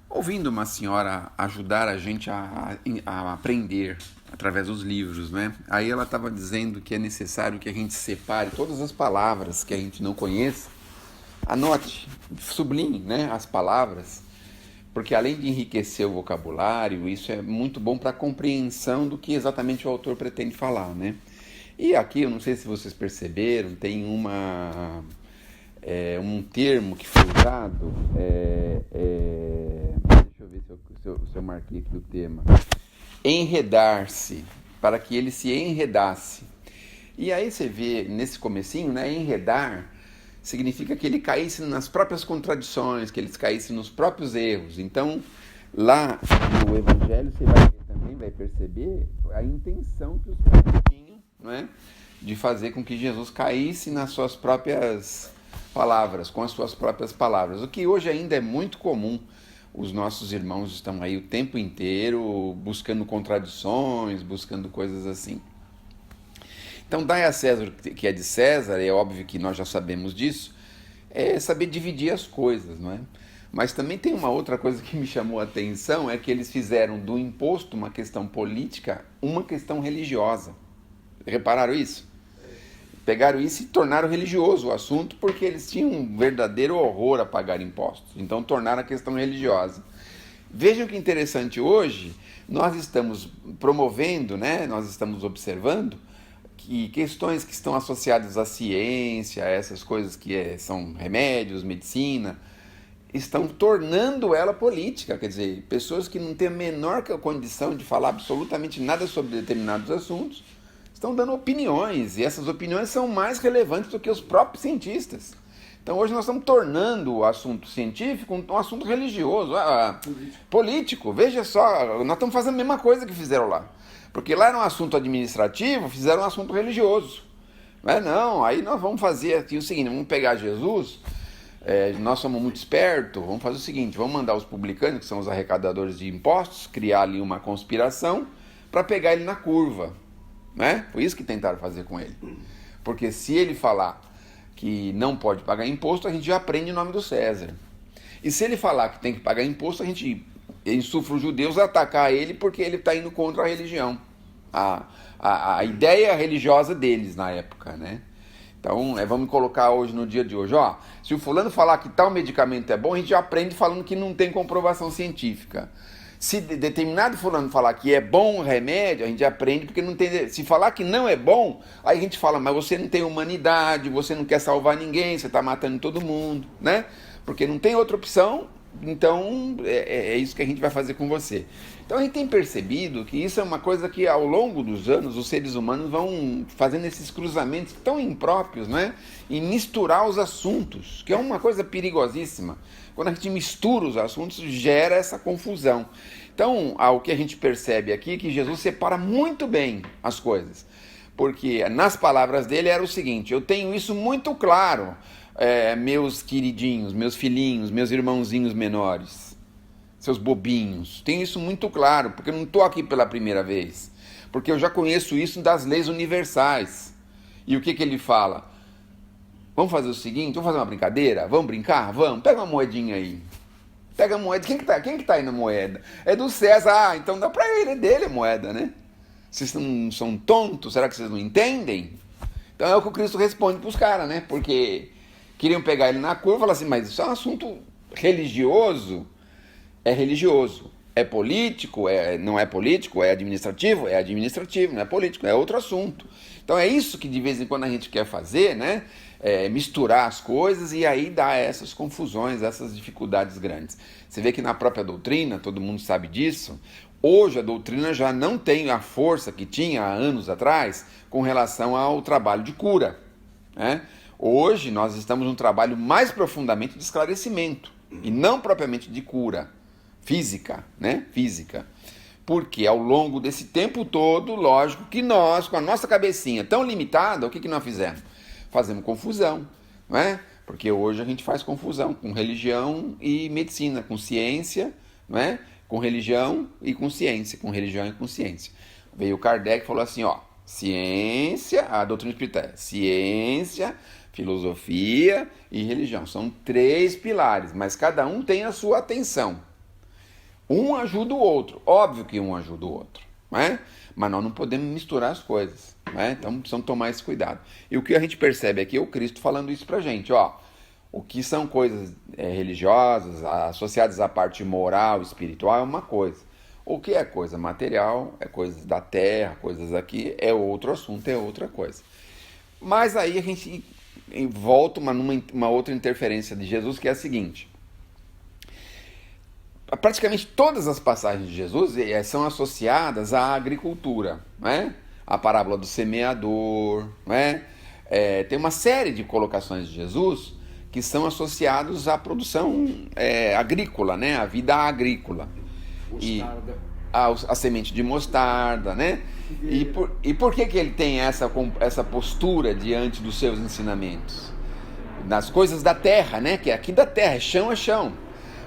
ouvindo uma senhora ajudar a gente a aprender através dos livros, né? Aí ela estava dizendo que é necessário que a gente separe todas as palavras que a gente não conheça, anote, sublinhe, né, as palavras, porque além de enriquecer o vocabulário, isso é muito bom para a compreensão do que exatamente o autor pretende falar, né? E aqui, eu não sei se vocês perceberam, tem um termo que foi usado. Deixa eu ver se eu marquei aqui o tema. Enredar-se, para que ele se enredasse. E aí você vê nesse comecinho, né, enredar significa que ele caísse nas próprias contradições, que ele caísse nos próprios erros. Então, lá no Evangelho você também vai perceber a intenção que os pais tinham, não é? De fazer com que Jesus caísse nas suas próprias palavras, com as suas próprias palavras. O que hoje ainda é muito comum. Os nossos irmãos estão aí o tempo inteiro buscando contradições, buscando coisas assim. Então, dai a César o que é de César, é óbvio que nós já sabemos disso, é saber dividir as coisas, não é? Mas também tem uma outra coisa que me chamou a atenção, é que eles fizeram do imposto uma questão política, uma questão religiosa. Repararam isso? Pegaram isso e tornaram religioso o assunto, porque eles tinham um verdadeiro horror a pagar impostos. Então tornaram a questão religiosa. Vejam que interessante, hoje nós estamos promovendo, né, nós estamos observando que questões que estão associadas à ciência, a essas coisas que são remédios, medicina, estão tornando ela política. Quer dizer, pessoas que não têm a menor condição de falar absolutamente nada sobre determinados assuntos estão dando opiniões, e essas opiniões são mais relevantes do que os próprios cientistas. Então hoje nós estamos tornando o assunto científico um assunto religioso, político. Veja só, nós estamos fazendo a mesma coisa que fizeram lá. Porque lá era um assunto administrativo, fizeram um assunto religioso. Não, aí nós vamos fazer aqui o seguinte, vamos pegar Jesus, nós somos muito espertos, vamos fazer o seguinte, vamos mandar os publicanos, que são os arrecadadores de impostos, criar ali uma conspiração para pegar ele na curva. Né? Foi isso que tentaram fazer com ele. Porque se ele falar que não pode pagar imposto, a gente já prende o nome do César. E se ele falar que tem que pagar imposto, a gente insufla os judeus a atacar ele porque ele está indo contra a religião. A ideia religiosa deles na época, né? Então, vamos colocar hoje, no dia de hoje, ó, se o fulano falar que tal medicamento é bom, a gente já aprende falando que não tem comprovação científica. Se determinado fulano falar que é bom o remédio, a gente aprende porque não tem. Se falar que não é bom, aí a gente fala, mas você não tem humanidade, você não quer salvar ninguém, você está matando todo mundo, né? Porque não tem outra opção, então é isso que a gente vai fazer com você. Então a gente tem percebido que isso é uma coisa que ao longo dos anos os seres humanos vão fazendo esses cruzamentos tão impróprios, né? E misturar os assuntos, que é uma coisa perigosíssima. Quando a gente mistura os assuntos, gera essa confusão. Então, o que a gente percebe aqui é que Jesus separa muito bem as coisas. Porque nas palavras dele era o seguinte, eu tenho isso muito claro, meus queridinhos, meus filhinhos, meus irmãozinhos menores, seus bobinhos. Tenho isso muito claro, porque eu não estou aqui pela primeira vez. Porque eu já conheço isso das leis universais. E o que ele fala? Vamos fazer o seguinte, vamos fazer uma brincadeira? Vamos brincar? Vamos, pega uma moedinha aí. Pega a moeda, quem que tá aí na moeda? É do César, então dá pra ele, é dele a moeda, né? Vocês não são tontos? Será que vocês não entendem? Então é o que o Cristo responde pros caras, né? Porque queriam pegar ele na curva e falar assim, mas isso é um assunto religioso? É religioso. É político? Não é político? É administrativo? É administrativo, não é político, é outro assunto. Então é isso que de vez em quando a gente quer fazer, né? Misturar as coisas e aí dá essas confusões, essas dificuldades grandes. Você vê que na própria doutrina, todo mundo sabe disso, hoje a doutrina já não tem a força que tinha há anos atrás com relação ao trabalho de cura, né? Hoje nós estamos num trabalho mais profundamente de esclarecimento e não propriamente de cura física, né? Física. Porque ao longo desse tempo todo, lógico que nós, com a nossa cabecinha tão limitada, o que nós fizemos? Fazemos confusão, não é? Porque hoje a gente faz confusão com religião e medicina, com ciência, não é? Com religião e com ciência, com religião e com ciência. Veio Kardec e falou assim, ó, ciência, a doutrina espírita, ciência, filosofia e religião. São 3 pilares, mas cada um tem a sua atenção. Um ajuda o outro, óbvio que um ajuda o outro, né? Mas nós não podemos misturar as coisas, né? Então precisamos tomar esse cuidado. E o que a gente percebe aqui é o Cristo falando isso pra gente, ó. O que são coisas religiosas, associadas à parte moral, espiritual, é uma coisa. O que é coisa material, é coisas da terra, coisas aqui, é outro assunto, é outra coisa. Mas aí a gente volta numa outra interferência de Jesus, que é a seguinte. Praticamente todas as passagens de Jesus são associadas à agricultura, né? A parábola do semeador, né? Tem uma série de colocações de Jesus que são associados à produção agrícola, né? À vida agrícola. Mostarda. E a semente de mostarda, né? E por que ele tem essa postura diante dos seus ensinamentos? Das coisas da terra, né? Que é aqui da terra, é chão é chão.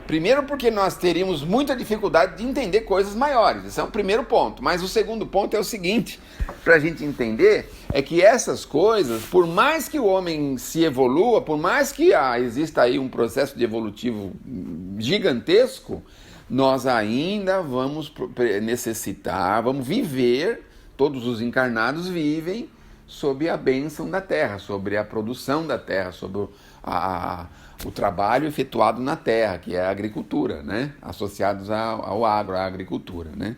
Primeiro porque nós teríamos muita dificuldade de entender coisas maiores. Esse é o primeiro ponto. Mas o segundo ponto é o seguinte, para a gente entender, é que essas coisas, por mais que o homem se evolua, por mais que exista aí um processo de evolutivo gigantesco, nós ainda vamos necessitar, vamos viver, todos os encarnados vivem sob a bênção da terra, sobre a produção da terra, sobre o trabalho efetuado na terra, que é a agricultura, né? Associados ao agro, à agricultura, né?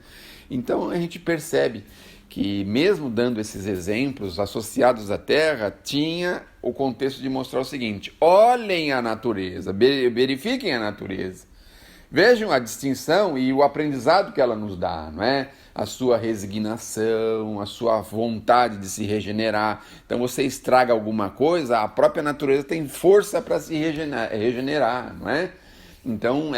Então a gente percebe que mesmo dando esses exemplos associados à terra, tinha o contexto de mostrar o seguinte: olhem a natureza, verifiquem a natureza, vejam a distinção e o aprendizado que ela nos dá, não é? A sua resignação, a sua vontade de se regenerar. Então você estraga alguma coisa, a própria natureza tem força para se regenerar, não é? Então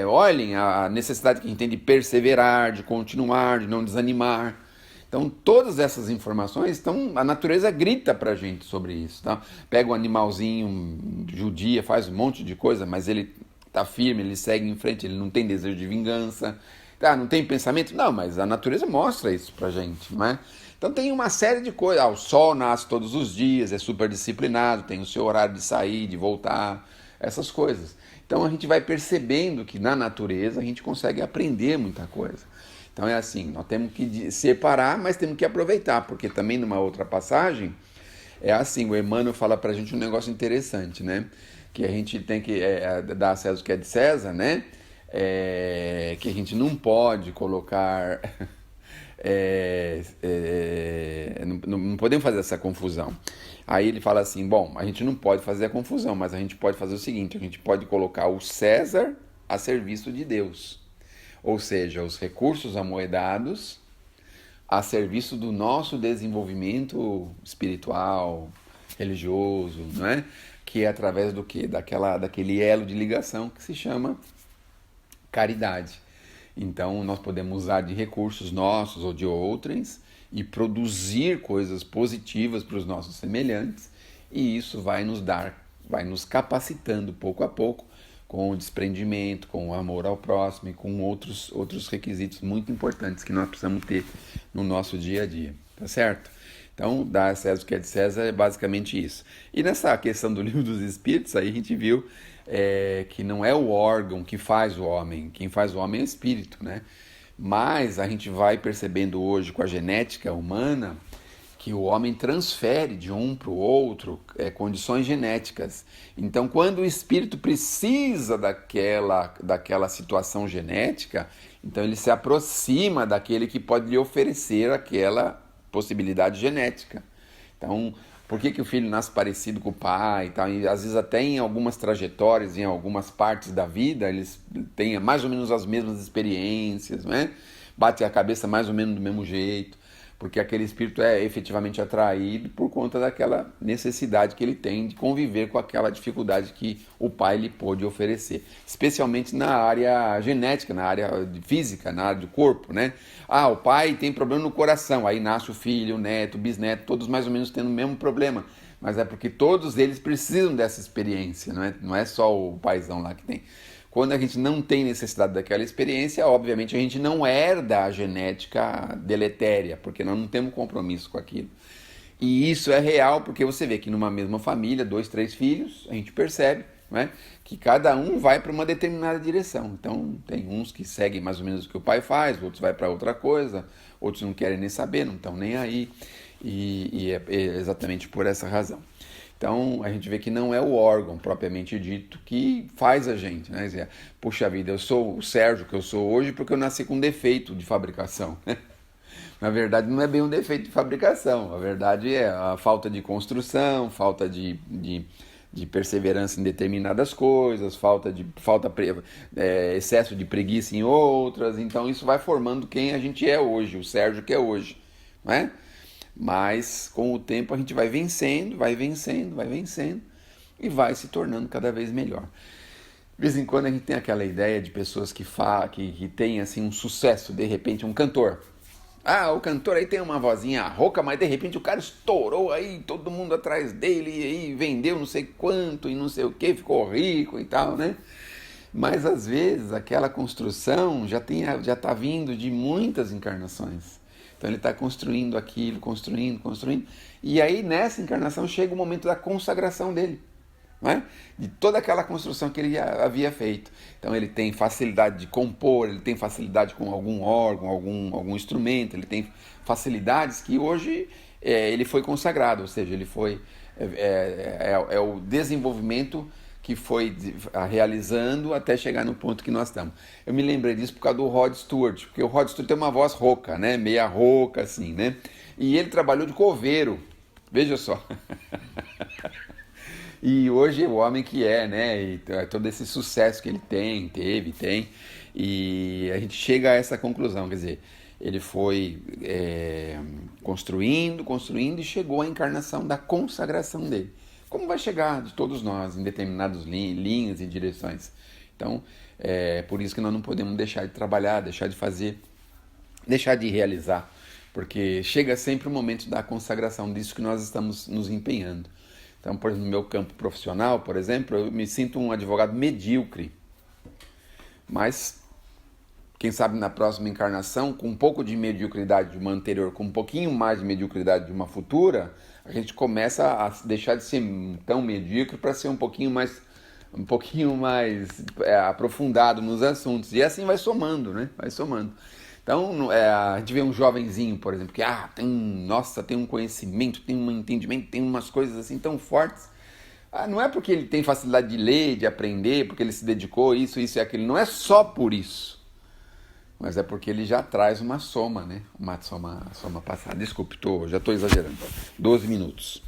olhem a necessidade que a gente tem de perseverar, de continuar, de não desanimar. Então todas essas informações, a natureza grita para a gente sobre isso. Tá? Pega um animalzinho, judia, faz um monte de coisa, mas ele está firme, ele segue em frente, ele não tem desejo de vingança. Não tem pensamento? Não, mas a natureza mostra isso pra gente, não é? Então tem uma série de coisas. O sol nasce todos os dias, é super disciplinado, tem o seu horário de sair, de voltar, essas coisas. Então a gente vai percebendo que na natureza a gente consegue aprender muita coisa. Então é assim, nós temos que separar, mas temos que aproveitar, porque também numa outra passagem, é assim, o Emmanuel fala pra gente um negócio interessante, né? Que a gente tem que dar a César o que é de César, né? Que a gente não pode colocar, não podemos fazer essa confusão. Aí ele fala assim, bom, a gente não pode fazer a confusão, mas a gente pode fazer o seguinte, a gente pode colocar o César a serviço de Deus, ou seja, os recursos amoedados a serviço do nosso desenvolvimento espiritual, religioso, não é? Que é através do quê? Daquele elo de ligação que se chama caridade. Então nós podemos usar de recursos nossos ou de outrens e produzir coisas positivas para os nossos semelhantes, e isso vai nos capacitando pouco a pouco com o desprendimento, com o amor ao próximo e com outros requisitos muito importantes que nós precisamos ter no nosso dia a dia, tá certo? Então, dar a César o que é de César é basicamente isso. E nessa questão do Livro dos Espíritos, aí a gente viu que não é o órgão que faz o homem, quem faz o homem é o espírito, né? Mas a gente vai percebendo hoje com a genética humana que o homem transfere de um para o outro condições genéticas. Então, quando o espírito precisa daquela situação genética, então ele se aproxima daquele que pode lhe oferecer aquela possibilidade genética. Então, por que o filho nasce parecido com o pai e tal? E às vezes até em algumas trajetórias, em algumas partes da vida, eles têm mais ou menos as mesmas experiências, né? Bate a cabeça mais ou menos do mesmo jeito, porque aquele espírito é efetivamente atraído por conta daquela necessidade que ele tem de conviver com aquela dificuldade que o pai lhe pôde oferecer, especialmente na área genética, na área física, na área do corpo, né? O pai tem problema no coração, aí nasce o filho, o neto, o bisneto, todos mais ou menos tendo o mesmo problema, mas é porque todos eles precisam dessa experiência, não é só o paizão lá que tem. Quando a gente não tem necessidade daquela experiência, obviamente a gente não herda a genética deletéria, porque nós não temos compromisso com aquilo. E isso é real porque você vê que numa mesma família, 2, 3 filhos, a gente percebe, né? Que cada um vai para uma determinada direção. Então, tem uns que seguem mais ou menos o que o pai faz, outros vai para outra coisa, outros não querem nem saber, não estão nem aí, e é exatamente por essa razão. Então, a gente vê que não é o órgão propriamente dito que faz a gente, né? Dizer, puxa vida, eu sou o Sérgio que eu sou hoje porque eu nasci com defeito de fabricação, né? Na verdade, não é bem um defeito de fabricação. A verdade é a falta de construção, falta de perseverança em determinadas coisas, excesso de preguiça em outras. Então, isso vai formando quem a gente é hoje, o Sérgio que é hoje, não é? Mas, com o tempo, a gente vai vencendo, vai vencendo, vai vencendo e vai se tornando cada vez melhor. De vez em quando, a gente tem aquela ideia de pessoas que têm assim, um sucesso, de repente, um cantor. Ah, o cantor aí tem uma vozinha rouca, mas de repente o cara estourou aí, todo mundo atrás dele, e aí vendeu não sei quanto e não sei o que, ficou rico e tal, né? Mas às vezes aquela construção já está vindo de muitas encarnações. Então ele está construindo aquilo, construindo, construindo. E aí nessa encarnação chega o momento da consagração dele. Não é? De toda aquela construção que ele havia feito. Então ele tem facilidade de compor, ele tem facilidade com algum órgão, algum instrumento, ele tem facilidades que hoje ele foi consagrado, ou seja, ele foi é o desenvolvimento que foi realizando até chegar no ponto que nós estamos. Eu me lembrei disso por causa do Rod Stewart, porque o Rod Stewart tem uma voz rouca, né? Meia rouca assim, né? E ele trabalhou de coveiro, veja só. E hoje o homem que é, né? E todo esse sucesso que ele tem, e a gente chega a essa conclusão, quer dizer, ele foi construindo, construindo e chegou à encarnação da consagração dele. Como vai chegar de todos nós em determinadas linhas e direções. Então, é por isso que nós não podemos deixar de trabalhar, deixar de fazer, deixar de realizar, porque chega sempre o momento da consagração disso que nós estamos nos empenhando. Então, por exemplo, no meu campo profissional, por exemplo, eu me sinto um advogado medíocre. Mas, quem sabe na próxima encarnação, com um pouco de mediocridade de uma anterior, com um pouquinho mais de mediocridade de uma futura, a gente começa a deixar de ser tão medíocre para ser um pouquinho mais aprofundado nos assuntos. E assim vai somando, né? Vai somando. Então, a gente vê um jovenzinho, por exemplo, que tem um conhecimento, tem um entendimento, tem umas coisas assim tão fortes. Não é porque ele tem facilidade de ler, de aprender, porque ele se dedicou, isso e aquilo. Não é só por isso. Mas é porque ele já traz uma soma, né? Uma soma passada. Desculpe, já estou exagerando. 12 minutos.